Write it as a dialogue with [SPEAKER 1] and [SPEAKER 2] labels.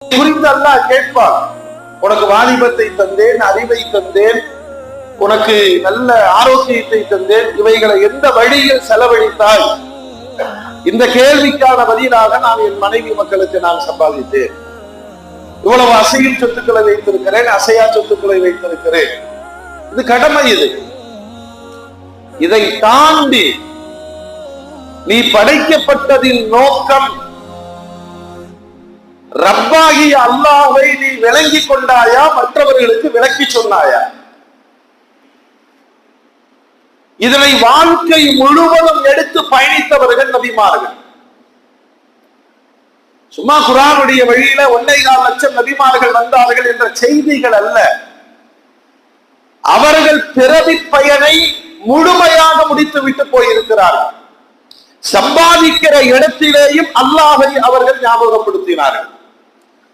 [SPEAKER 1] புரிந்து அல்லாஹ் கேட்பார், உனக்கு வாலிபத்தை தந்தேன், அறிவை தந்தேன், உனக்கு நல்ல ஆரோக்கியத்தை தந்தேன், இவைகளை எந்த வழியில் செலவழித்தாய்? இந்த கேள்விக்கான பதிலாக நான் என் மனைவி மக்களுக்கு நான் சம்பாதித்தேன், இவ்வளவு அசையும் சொத்துக்களை வைத்திருக்கிறேன், அசையா சொத்துக்களை வைத்திருக்கிறேன். இது கடமை. இதை தாண்டி நீ படைக்கப்பட்டதின் நோக்கம் ரப்பாகிய அல்லாஹ்வை நீ விளங்கி கொண்டாயா, மற்றவர்களுக்கு விளக்கி சொன்னாயா? இதனை வாழ்க்கை முழுவதும் எடுத்து பயணித்தவர்கள் நபிமார்கள். சும்மா குர்ஆனுடைய வழியில 1.25 லட்சம் நபிமார்கள் வந்தார்கள் என்ற செய்திகள் அல்ல, அவர்கள் பிறவி பயனை முழுமையாக முடித்து விட்டு போயிருக்கிறார்கள். சம்பாதிக்கிற இடத்திலேயும் அல்லாஹ்வை அவர்கள் ஞாபகப்படுத்தினார்கள்.